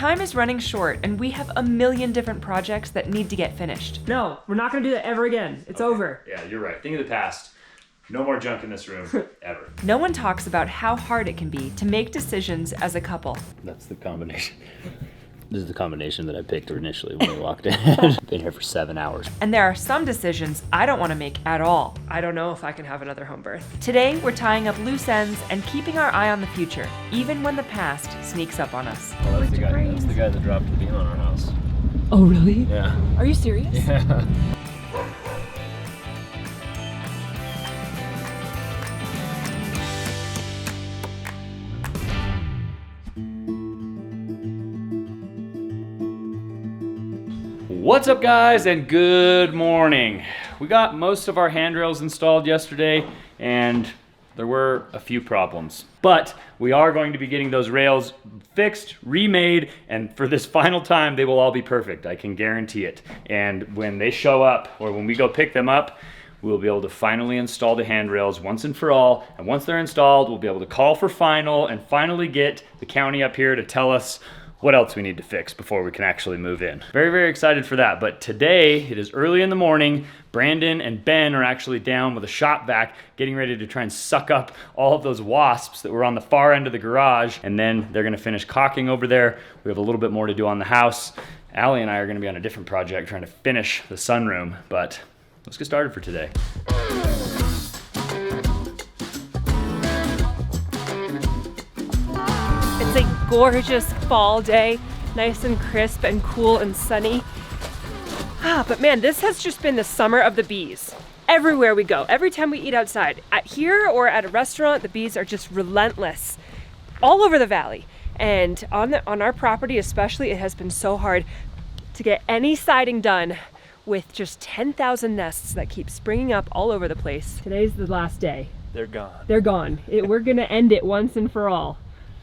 Time is running short, and we have a million different projects that need to get finished. No, we're not gonna do that ever again. It's over. Yeah, you're right. Think of the past. No more junk in this room, ever. No one talks about how hard it can be to make decisions as a couple. That's the combination. This is the combination that I picked initially when we walked in. Been here for 7 hours. And there are some decisions I don't want to make at all. I don't know if I can have another home birth. Today, we're tying up loose ends and keeping our eye on the future, even when the past sneaks up on us. Oh, that's the guy that dropped the beam on our house. Oh, really? Yeah. Are you serious? Yeah. What's up, guys, and good morning. We got most of our handrails installed yesterday, and there were a few problems. But we are going to be getting those rails fixed, remade, and for this final time, they will all be perfect. I can guarantee it. And when they show up, or when we go pick them up, we'll be able to finally install the handrails once and for all. And once they're installed, we'll be able to call for final and finally get the county up here to tell us what else we need to fix before we can actually move in. Very, very excited for that. But today, it is early in the morning. Brandon and Ben are actually down with a shop vac, getting ready to try and suck up all of those wasps that were on the far end of the garage. And then they're gonna finish caulking over there. We have a little bit more to do on the house. Allie and I are gonna be on a different project trying to finish the sunroom, but let's get started for today. It's a gorgeous fall day, nice and crisp and cool and sunny. But man, this has just been the summer of the bees. Everywhere we go, every time we eat outside, here or at a restaurant, the bees are just relentless all over the valley. And on our property especially, it has been so hard to get any siding done with just 10,000 nests that keep springing up all over the place. Today's the last day. They're gone. They're gone. We're gonna end it once and for all.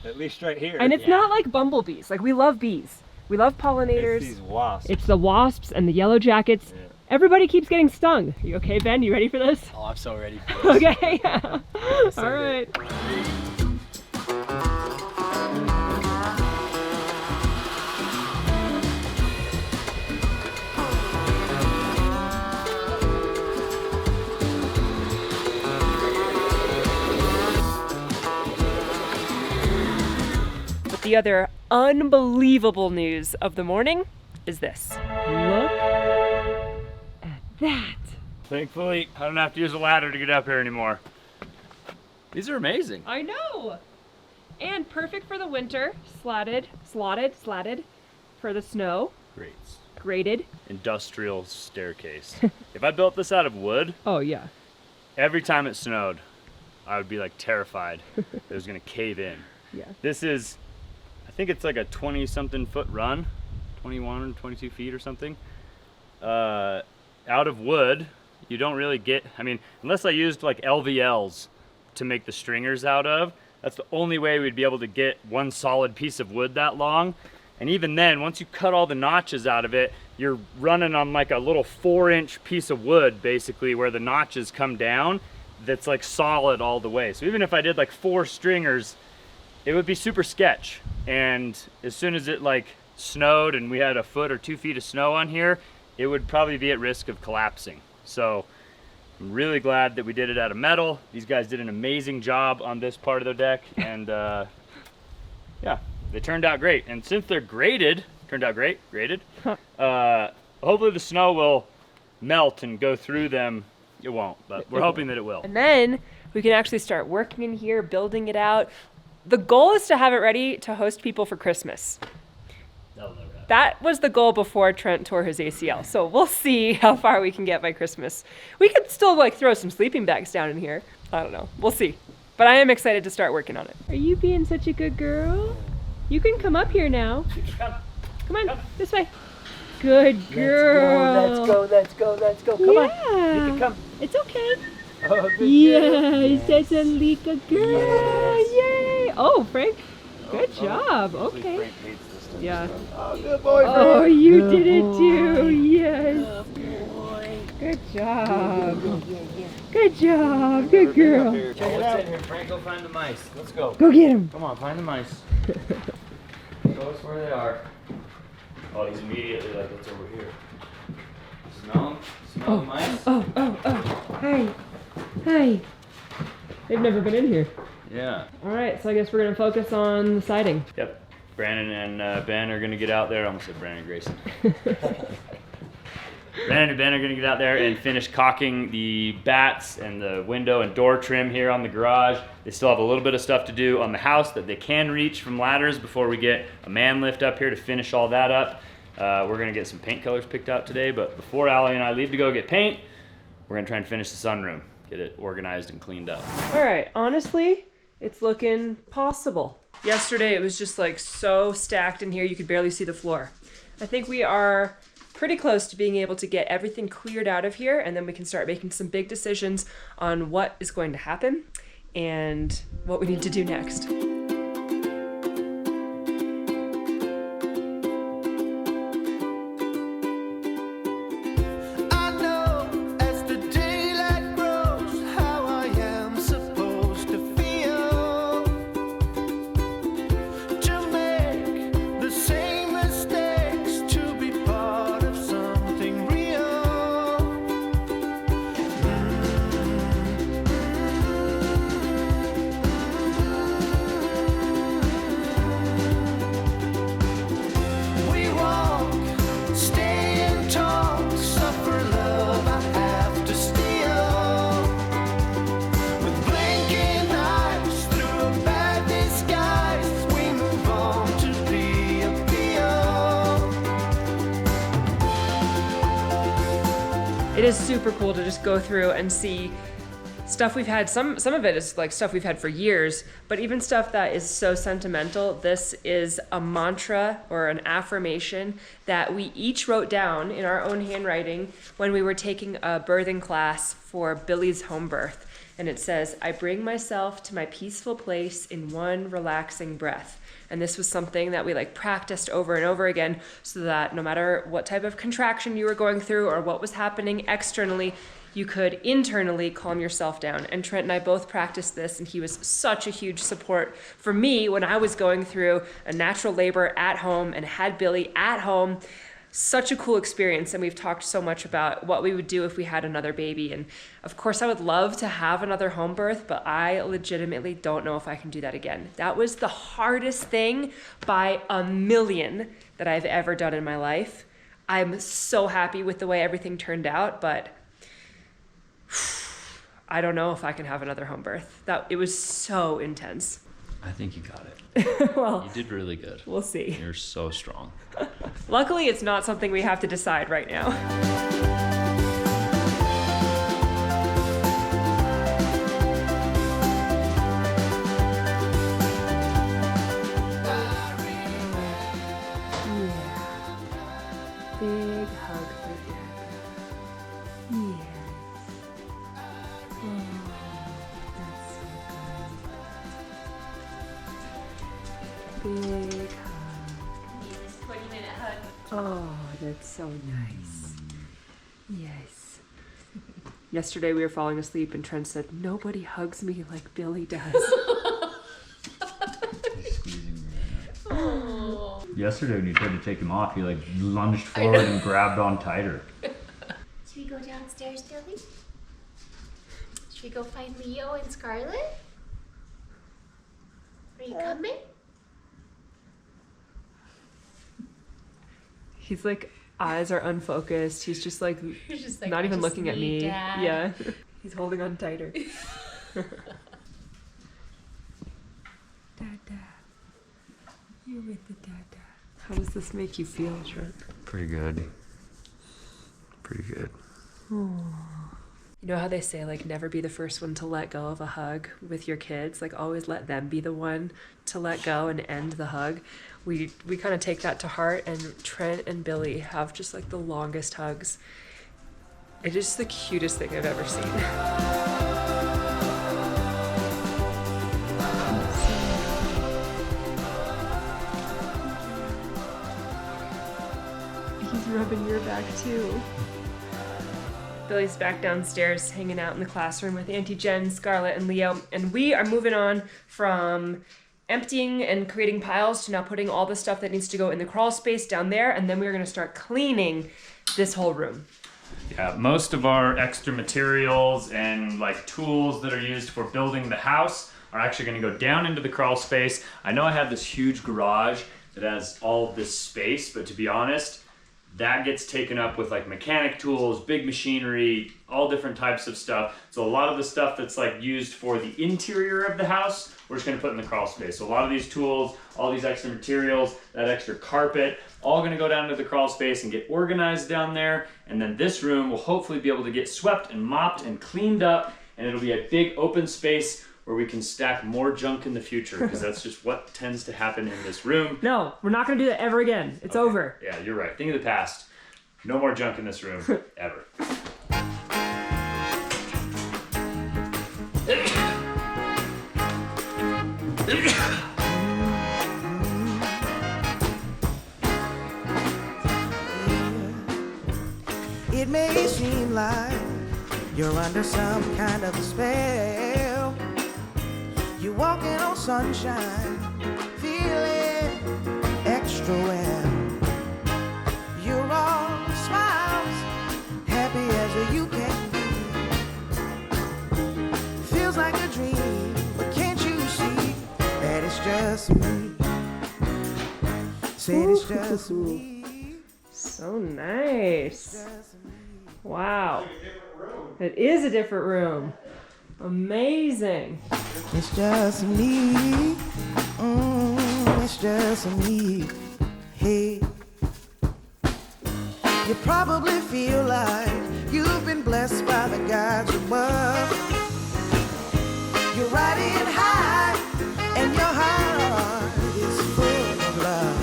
At least right here. And it's not like bumblebees. Like, we love bees. We love pollinators. It's these wasps. It's the wasps and the yellow jackets. Yeah. Everybody keeps getting stung. You okay, Ben? You ready for this? Oh, I'm so ready for this. Okay. All right. The other unbelievable news of the morning is this. Look at that. Thankfully, I don't have to use a ladder to get up here anymore. These are amazing. I know. And perfect for the winter. Slotted for the snow. Great. Graded. Industrial staircase. If I built this out of wood, Oh yeah. every time it snowed, I would be like terrified it was gonna cave in. Yeah. This is, I think it's like a 20-something foot run, 21 or 22 feet or something. Out of wood, you don't really get, I mean, unless I used like LVLs to make the stringers out of, that's the only way we'd be able to get one solid piece of wood that long. And even then, once you cut all the notches out of it, you're running on like a little 4-inch piece of wood, basically, where the notches come down, that's like solid all the way. So even if I did like 4 stringers, it would be super sketch. And as soon as it like snowed and we had a foot or 2 feet of snow on here, it would probably be at risk of collapsing. So I'm really glad that we did it out of metal. These guys did an amazing job on this part of the deck, and yeah, they turned out great. And since they're graded, hopefully the snow will melt and go through them. It won't, but we're hoping that it will. And then we can actually start working in here, building it out. The goal is to have it ready to host people for Christmas. That'll never happen. That was the goal before Trent tore his ACL. So we'll see how far we can get by Christmas. We could still like throw some sleeping bags down in here. I don't know. We'll see. But I am excited to start working on it. Are you being such a good girl? You can come up here now. Come on, this way. Good girl. Let's go. Come on. You can come. It's okay. Oh, good Yes, that's a Lika girl. Yes. Yay. Oh, Frank. Good job. Okay. Frank hates this stuff. Yeah. Oh, good boy, Frank. Oh, you Good did it boy. too. Yes. Good boy. Good job. Yeah. Good job. Good girl. Check it out. Here, Frank, go find the mice. Let's go. Go get him. Come on, find the mice. Go Show us where they are. Oh, he's immediately like, what's over here? Smell them? Smell the mice? Oh. Hey. Hey. They've never been in here. Yeah. All right, so I guess we're gonna focus on the siding. Yep. Brandon and Ben are gonna get out there. I almost said Brandon and Grayson. Brandon and Ben are gonna get out there and finish caulking the bats and the window and door trim here on the garage. They still have a little bit of stuff to do on the house that they can reach from ladders before we get a man lift up here to finish all that up. We're gonna get some paint colors picked out today, but before Allie and I leave to go get paint, we're gonna try and finish the sunroom, get it organized and cleaned up. All right, honestly, it's looking possible. Yesterday it was just like so stacked in here you could barely see the floor. I think we are pretty close to being able to get everything cleared out of here, and then we can start making some big decisions on what is going to happen and what we need to do next. It is super cool to just go through and see stuff we've had. Some of it is like stuff we've had for years, but even stuff that is so sentimental. This is a mantra or an affirmation that we each wrote down in our own handwriting when we were taking a birthing class for Billy's home birth. And it says, "I bring myself to my peaceful place in one relaxing breath." And this was something that we like practiced over and over again so that no matter what type of contraction you were going through or what was happening externally, you could internally calm yourself down. And Trent and I both practiced this, and he was such a huge support for me when I was going through a natural labor at home and had Billy at home. Such a cool experience, and we've talked so much about what we would do if we had another baby. And of course I would love to have another home birth, but I legitimately don't know if I can do that again. That was the hardest thing by a million that I've ever done in my life. I'm so happy with the way everything turned out, but I don't know if I can have another home birth. It was so intense. I think you got it. Well, You did really good. we'll see. You're so strong. Luckily, it's not something we have to decide right now. Big hug for Jack. Yes. Oh, that's so good. Big hug. Oh, that's so nice. Yes. Yesterday we were falling asleep and Trent said, "Nobody hugs me like Billy does." Yesterday when you tried to take him off, he like lunged forward and grabbed on tighter. Should we go downstairs, Billy? Should we go find Leo and Scarlett? Are you coming? He's like, eyes are unfocused. He's just like, He's just like, not "I even just looking at need me. Dad." Yeah. He's holding on tighter. Dada. You're with the dada. How does this make you feel, Trent? Pretty good. Pretty good. You know how they say, like, never be the first one to let go of a hug with your kids? Like, always let them be the one to let go and end the hug. We kind of take that to heart, and Trent and Billy have just, like, the longest hugs. It is the cutest thing I've ever seen. He's rubbing your back, too. Billy's back downstairs hanging out in the classroom with Auntie Jen, Scarlett, and Leo. And we are moving on from emptying and creating piles to now putting all the stuff that needs to go in the crawl space down there, and then we're gonna start cleaning this whole room. Yeah, most of our extra materials and like tools that are used for building the house are actually going to go down into the crawl space. I know I have this huge garage that has all of this space, but to be honest, that gets taken up with like mechanic tools, big machinery, all different types of stuff. So a lot of the stuff that's like used for the interior of the house, we're just gonna put in the crawl space. So a lot of these tools, all these extra materials, that extra carpet, all gonna go down to the crawl space and get organized down there. And then this room will hopefully be able to get swept and mopped and cleaned up, and it'll be a big open space where we can stack more junk in the future, because that's just what tends to happen in this room. No, we're not gonna do that ever again. It's over. Yeah, you're right. Think of the past. No more junk in this room, ever. It may seem like you're under some kind of a spell. You're walking on sunshine, feeling extra well. You're all smiles, happy as you can be. Feels like a dream, but can't you see that it's just me? Said it's just me. So nice. Wow. It is a different room. Amazing. It's just me. It's just me. Hey. You probably feel like you've been blessed by the gods above. You're riding high, and your heart is full of love.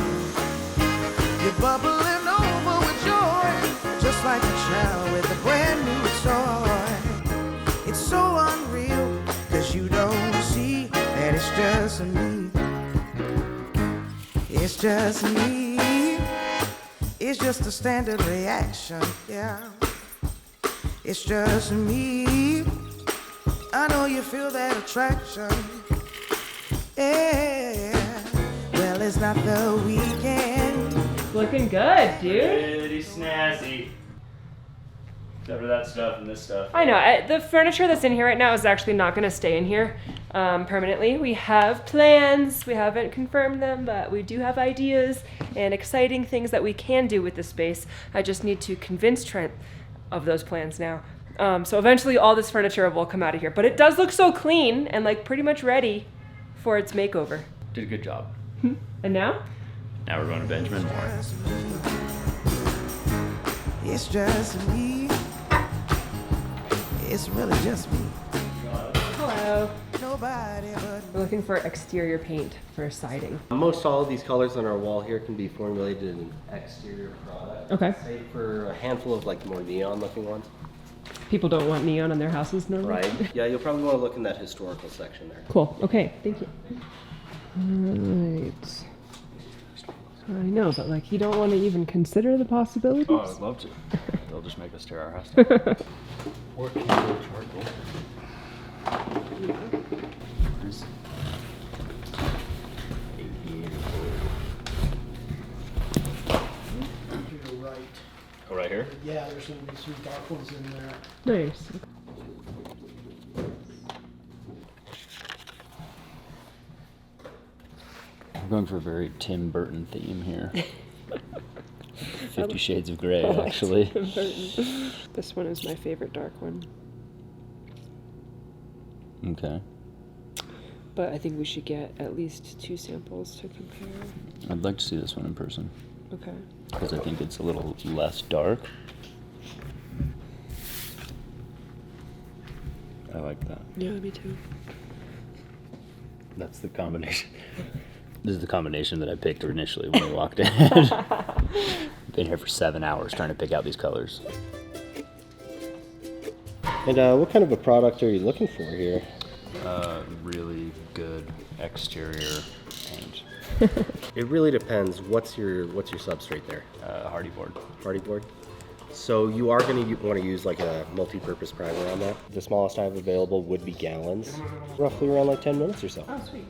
You're bubbling over with joy, just like a child with a brand new toy. It's so unreal, 'cause you don't see that it's just me. It's just me. It's just a standard reaction, yeah. It's just me. I know you feel that attraction. Yeah. Well, it's not the weekend. Looking good, dude. Pretty snazzy. Except for that stuff and this stuff. I know. The furniture that's in here right now is actually not going to stay in here permanently. We have plans. We haven't confirmed them, but we do have ideas and exciting things that we can do with this space. I just need to convince Trent of those plans now. So eventually all this furniture will come out of here. But it does look so clean and like pretty much ready for its makeover. Did a good job. And now? Now we're going to Benjamin Moore. It's just me. It's really just me. Hello. Nobody but We're looking for exterior paint for siding. Most all of these colors on our wall here can be formulated in an exterior product. Okay. Save for a handful of like more neon looking ones. People don't want neon on their houses normally. Right. Yeah, you'll probably want to look in that historical section there. Cool. Okay. Thank you. Alright. I know, but like you don't want to even consider the possibilities? Oh, I'd love to. They'll just make us tear our house down. Or charcoal. Right. Go right here. Yeah, there's gonna be some dark ones in there. Nice. I'm going for a very Tim Burton theme here. 50 Shades of Grey, actually. This one is my favorite dark one. Okay. But I think we should get at least 2 samples to compare. I'd like to see this one in person, Okay. because I think it's a little less dark. I like that. Yeah, me too. That's the combination. This is the combination that I picked initially when we walked in. Been here for 7 hours trying to pick out these colors. And what kind of a product are you looking for here? Really good exterior paint. It really depends. What's your substrate there? Hardy board. Party board. So you are going to want to use like a multi-purpose primer on that. The smallest I have available would be gallons, roughly around like 10 minutes or so. Oh, sweet.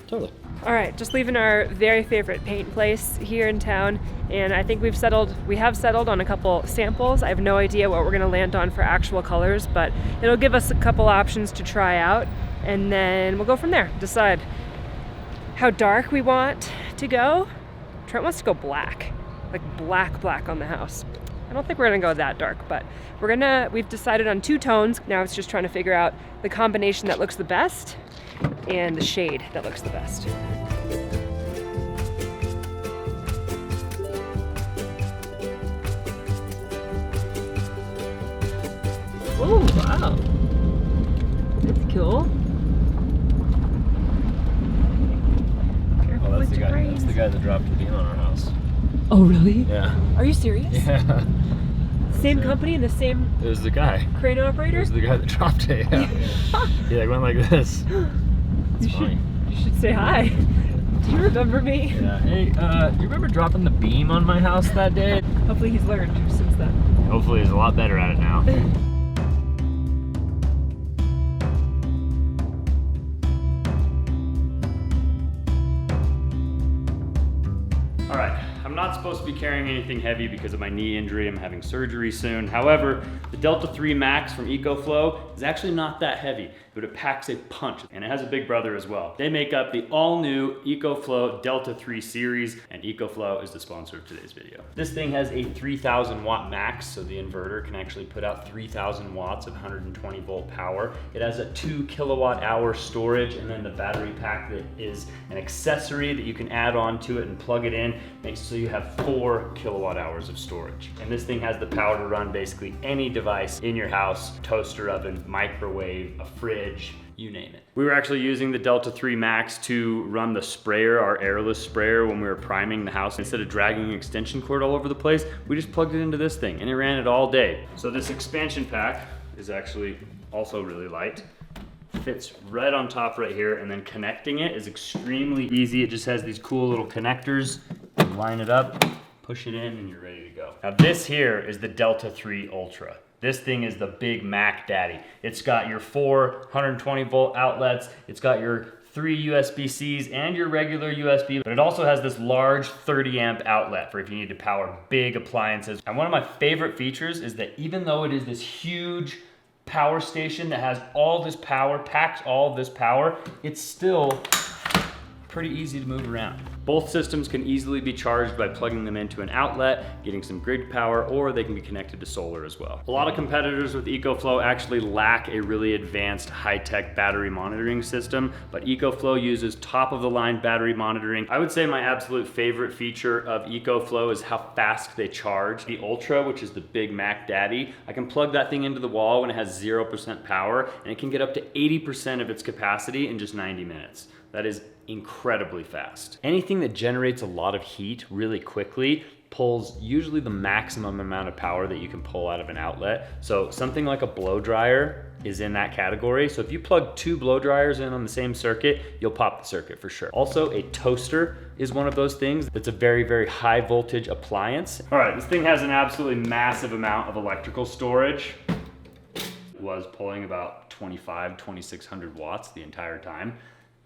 Totally. All right, just leaving our very favorite paint place here in town, and I think we have settled on a couple samples. I have no idea what we're gonna land on for actual colors, but it'll give us a couple options to try out, and then we'll go from there, decide how dark we want to go. Trent wants to go black, like black on the house. I don't think we're gonna go that dark, but we've decided on 2 tones. Now it's just trying to figure out the combination that looks the best and the shade that looks the best. Oh, wow. That's cool. Oh, that's the guy that dropped the beam on our house. Oh, really? Yeah. Are you serious? Yeah. Same company and the same It was the guy. crane operator? It was the guy that dropped it, yeah. He like went like this. It's funny. You should say hi. Do you remember me? Yeah. Hey, you remember dropping the beam on my house that day? Hopefully he's learned since then. Hopefully he's a lot better at it now. All right, I'm not supposed to be carrying anything heavy because of my knee injury. I'm having surgery soon. However, the Delta 3 Max from EcoFlow is actually not that heavy, but it packs a punch, and it has a big brother as well. They make up the all-new EcoFlow Delta 3 series, and EcoFlow is the sponsor of today's video. This thing has a 3,000 watt max, so the inverter can actually put out 3,000 watts of 120 volt power. It has a 2 kilowatt hour storage, and then the battery pack that is an accessory that you can add on to it and plug it in, makes it so you have 4 kilowatt hours of storage. And this thing has the power to run basically any device in your house: toaster oven, microwave, a fridge, you name it. We were actually using the Delta 3 Max to run the sprayer, our airless sprayer, when we were priming the house. Instead of dragging an extension cord all over the place, we just plugged it into this thing and it ran it all day. So this expansion pack is actually also really light. Fits right on top right here, and then connecting it is extremely easy. It just has these cool little connectors. You line it up, push it in, and you're ready to go. Now this here is the Delta 3 Ultra. This thing is the big Mac Daddy. It's got your 4 120 volt outlets. It's got your 3 USB-Cs and your regular USB, but it also has this large 30 amp outlet for if you need to power big appliances. And one of my favorite features is that even though it is this huge power station that has all this power, packs all of this power, it's still pretty easy to move around. Both systems can easily be charged by plugging them into an outlet, getting some grid power, or they can be connected to solar as well. A lot of competitors with EcoFlow actually lack a really advanced high-tech battery monitoring system, but EcoFlow uses top-of-the-line battery monitoring. I would say my absolute favorite feature of EcoFlow is how fast they charge. The Ultra, which is the big Mac Daddy, I can plug that thing into the wall when it has 0% power, and it can get up to 80% of its capacity in just 90 minutes. That is incredibly fast. Anything that generates a lot of heat really quickly pulls usually the maximum amount of power that you can pull out of an outlet. So something like a blow dryer is in that category. So if you plug 2 blow dryers in on the same circuit, you'll pop the circuit for sure. Also, a toaster is one of those things that's a very, very high voltage appliance. All right, this thing has an absolutely massive amount of electrical storage. Was pulling about 2,600 watts the entire time.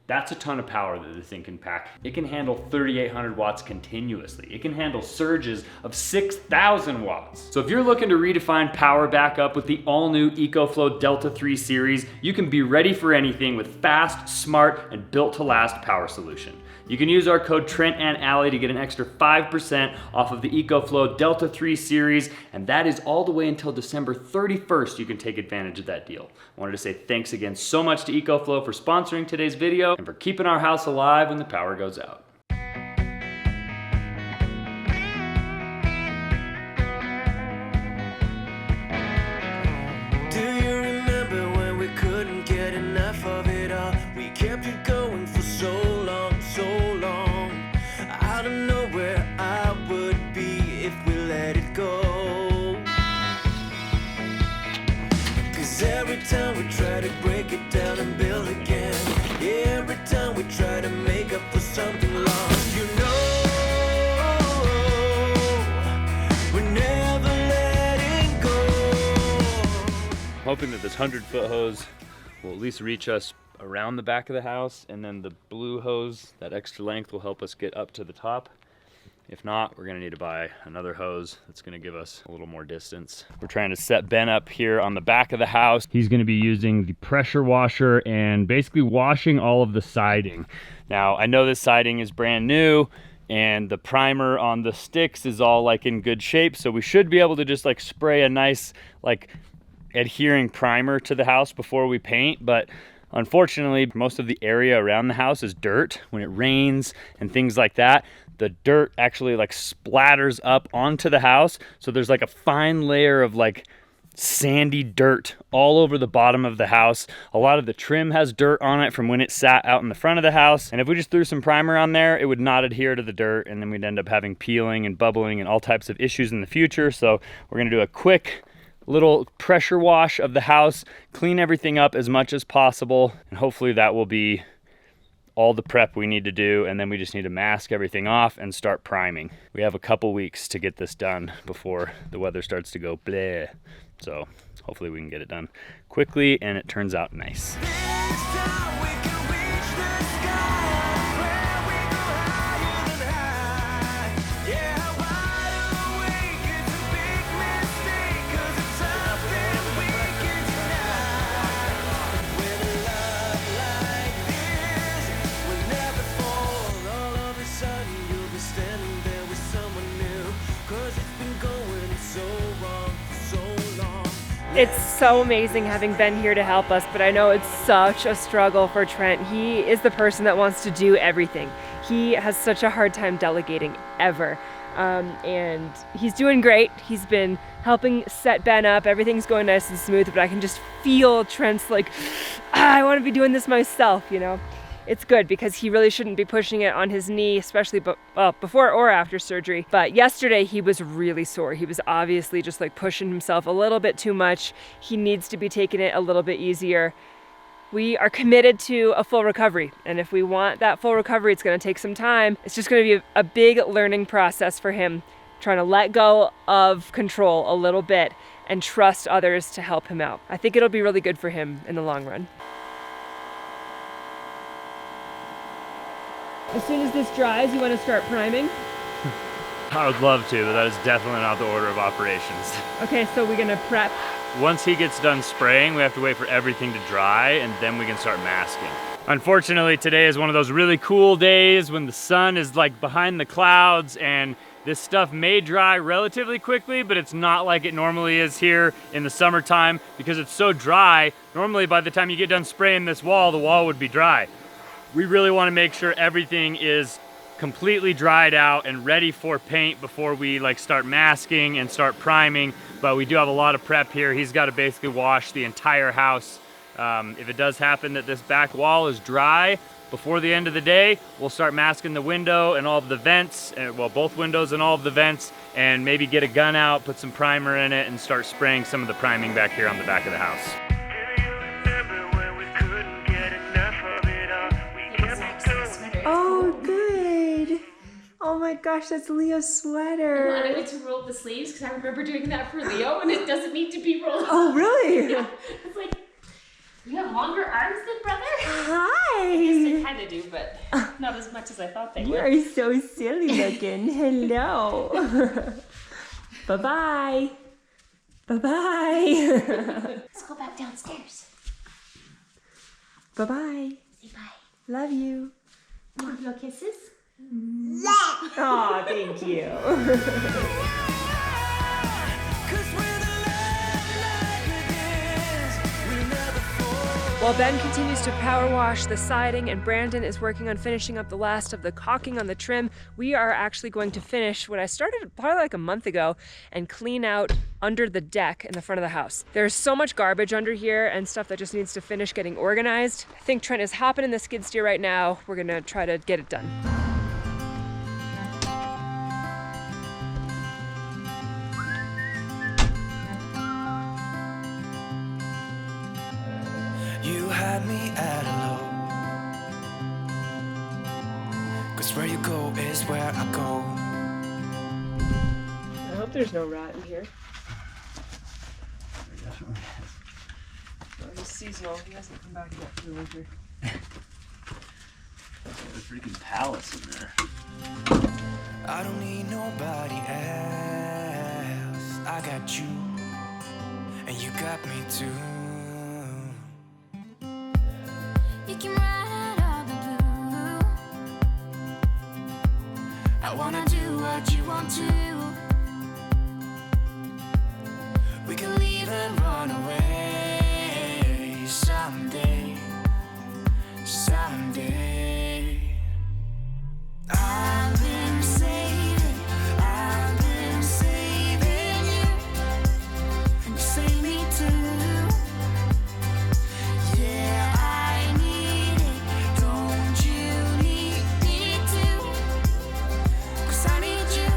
That's a ton of power that this thing can pack. It can handle 3,800 watts continuously. It can handle surges of 6,000 watts. So if you're looking to redefine power backup with the all-new EcoFlow Delta 3 series, you can be ready for anything with fast, smart, and built-to-last power solution. You can use our code Trent Allie to get an extra 5% off of the EcoFlow Delta 3 series, and that is all the way until December 31st you can take advantage of that deal. I wanted to say thanks again so much to EcoFlow for sponsoring today's video and for keeping our house alive when the power goes out. Do you remember when we couldn't get enough of it all? We kept it going for so long, so long. I don't know where I would be if we let it go. 'Cause every time we try to break it down and build again, every time we try to make up for something lost, you know, we're never letting go. I'm hoping that this 100-foot hose will at least reach us around the back of the house, and then the blue hose, that extra length, will help us get up to the top. If not, we're gonna need to buy another hose that's gonna give us a little more distance. We're trying to set Ben up here on the back of the house. He's gonna be using the pressure washer and basically washing all of the siding. Now, I know this siding is brand new and the primer on the sticks is all like in good shape, so we should be able to just like spray a nice like adhering primer to the house before we paint, but unfortunately, most of the area around the house is dirt. When it rains and things like that, the dirt actually like splatters up onto the house. So there's like a fine layer of like sandy dirt all over the bottom of the house. A lot of the trim has dirt on it from when it sat out in the front of the house. And if we just threw some primer on there, it would not adhere to the dirt, and then we'd end up having peeling and bubbling and all types of issues in the future. So we're gonna do a quick little pressure wash of the house, clean everything up as much as possible, and hopefully that will be all the prep we need to do, and then we just need to mask everything off and start priming. We have a couple weeks to get this done before the weather starts to go bleh. So hopefully we can get it done quickly and it turns out nice. It's so amazing having Ben here to help us, but I know it's such a struggle for Trent. He is the person that wants to do everything. He has such a hard time delegating ever. And he's doing great. He's been helping set Ben up. Everything's going nice and smooth, but I can just feel Trent's like, I want to be doing this myself, you know? It's good because he really shouldn't be pushing it on his knee, especially before or after surgery. But yesterday he was really sore. He was obviously just like pushing himself a little bit too much. He needs to be taking it a little bit easier. We are committed to a full recovery. And if we want that full recovery, it's gonna take some time. It's just gonna be a big learning process for him, trying to let go of control a little bit and trust others to help him out. I think it'll be really good for him in the long run. As soon as this dries, you want to start priming? I would love to, but that is definitely not the order of operations. Okay, so we're gonna prep. Once he gets done spraying, we have to wait for everything to dry, and then we can start masking. Unfortunately, today is one of those really cool days when the sun is like behind the clouds, and this stuff may dry relatively quickly, but it's not like it normally is here in the summertime because it's so dry. Normally, by the time you get done spraying this wall, the wall would be dry. We really want to make sure everything is completely dried out and ready for paint before we like start masking and start priming, but we do have a lot of prep here. He's got to basically wash the entire house. If it does happen that this back wall is dry before the end of the day, we'll start masking the window and all of the vents, well, both windows and all of the vents, and maybe get a gun out, put some primer in it, and start spraying some of the priming back here on the back of the house. Oh, good. Oh my gosh, that's Leo's sweater. I went to roll the sleeves because I remember doing that for Leo, and it doesn't need to be rolled. Oh, really? Yeah. It's like, you have longer arms than brother? Hi. Yes, I kind of do, but not as much as I thought they would. You are so silly looking. Hello. Bye-bye. Bye-bye. Let's go back downstairs. Bye-bye. Say bye. Love you. No kisses? Oh, thank you. While Ben continues to power wash the siding and Brandon is working on finishing up the last of the caulking on the trim, we are actually going to finish what I started probably like a month ago and clean out under the deck in the front of the house. There's so much garbage under here and stuff that just needs to finish getting organized. I think Trent is hopping in the skid steer right now. We're gonna try to get it done. You had me at hello, 'cause where you go is where I go. I hope there's no rat in here. Definitely. He's seasonal. He hasn't come back yet for the winter. freaking palace in there. I don't need nobody else. I got you, and you got me too. You can ride all the blue. I wanna do what you want to. We can leave and run away someday, someday. I've been saving you, and you save me too. Yeah, I need it, don't you need me too? 'Cause I need you.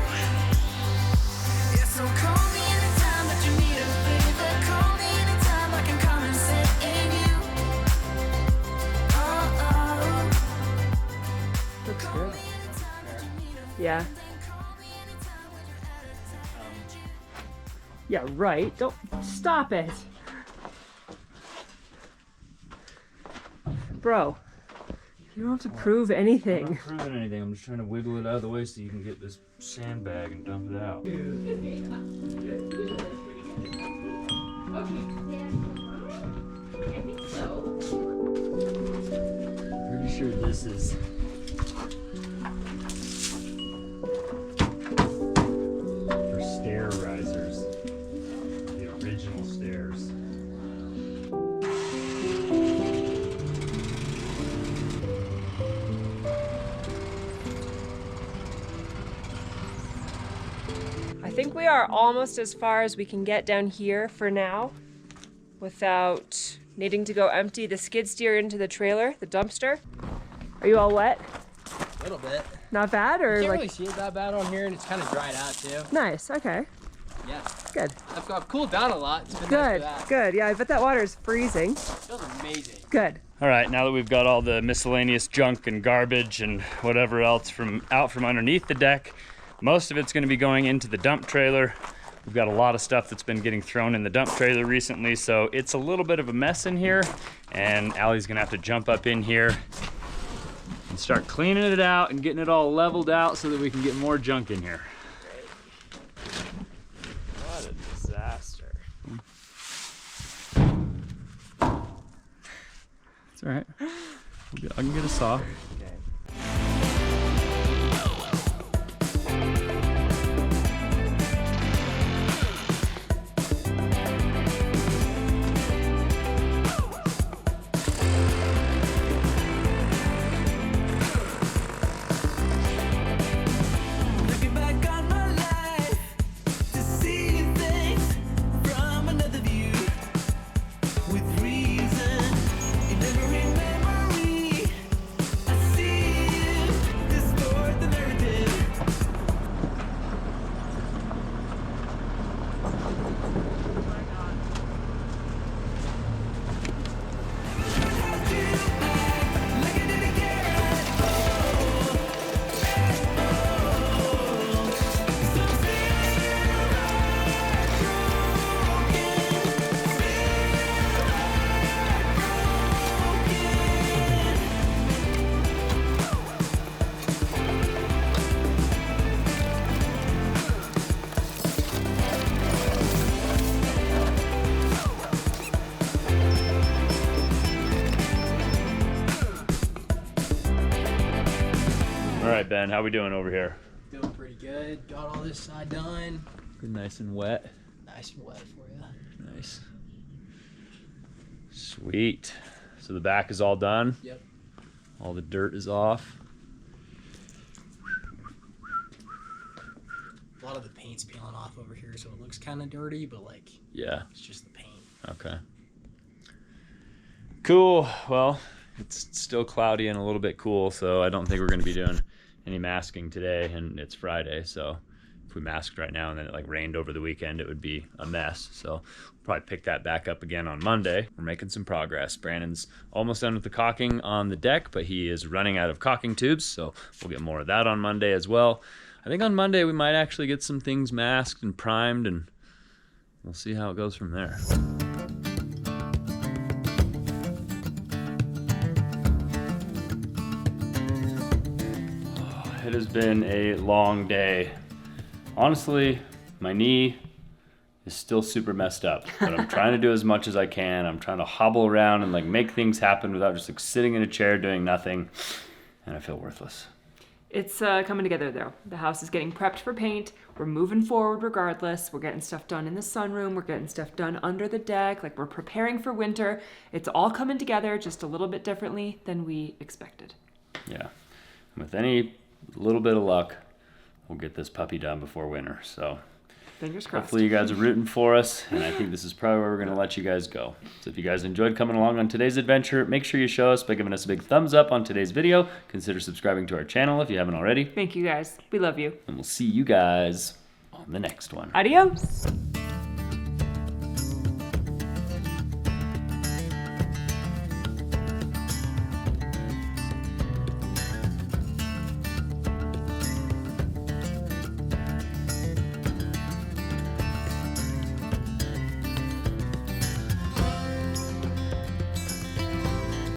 Yeah, so call me anytime that you need a favor. Call me anytime I can come and sit in you. Oh, oh. Looks good. Yeah. Yeah, right. Don't stop it. Bro, you don't have to prove anything. I'm not proving anything. I'm just trying to wiggle it out of the way so you can get this sandbag and dump it out. Pretty sure this is for stair risers. The original stairs. I think we are almost as far as we can get down here for now without needing to go empty the skid steer into the trailer, the dumpster. Are you all wet? A little bit. Not bad, or You can't like really see it that bad on here, and it's kind of dried out too. nice? Okay, Yeah. good. I've cooled down a lot. It's been nice Good, for that. good. Yeah, I bet that water is freezing. It feels amazing. Good. All right, now that we've got all the miscellaneous junk and garbage and whatever else out from underneath the deck, most of it's going to be going into the dump trailer. We've got a lot of stuff that's been getting thrown in the dump trailer recently, so it's a little bit of a mess in here, and Allie's going to have to jump up in here and start cleaning it out and getting it all leveled out so that we can get more junk in here. What a disaster. It's all right. I can get a saw. Looking back on my life to see things from another view. With reason in every memory, I see you distort the narrative. Like I didn't care All right, Ben, how we doing over here? Doing pretty good. Got all this side done. Good, nice and wet. Nice and wet for you. Nice. Sweet. So the back is all done? Yep. All the dirt is off. A lot of the paint's peeling off over here, so it looks kind of dirty, but like, Yeah. it's just the paint. Okay. Cool. Well, it's still cloudy and a little bit cool, so I don't think we're going to be doing any masking today, and it's Friday, so if we masked right now and then it like rained over the weekend, it would be a mess. So we'll probably pick that back up again on Monday. We're making some progress. Brandon's almost done with the caulking on the deck, but he is running out of caulking tubes, so we'll get more of that on Monday as well. I think on Monday we might actually get some things masked and primed, and we'll see how it goes from there. it has been a long day. Honestly, my knee is still super messed up, but I'm trying to do as much as I can. I'm trying to hobble around and like make things happen without just like sitting in a chair doing nothing, and I feel worthless. It's coming together though. The house is getting prepped for paint. We're moving forward regardless. We're getting stuff done in the sunroom. We're getting stuff done under the deck. Like we're preparing for winter. It's all coming together just a little bit differently than we expected. Yeah, and with any little bit of luck, we'll get this puppy done before winter. So fingers crossed. hopefully you guys are rooting for us, and I think this is probably where we're going to let you guys go. So if you guys enjoyed coming along on today's adventure, make sure you show us by giving us a big thumbs up on today's video. Consider subscribing to our channel if you haven't already. Thank you guys. We love you. And we'll see you guys on the next one. Adios.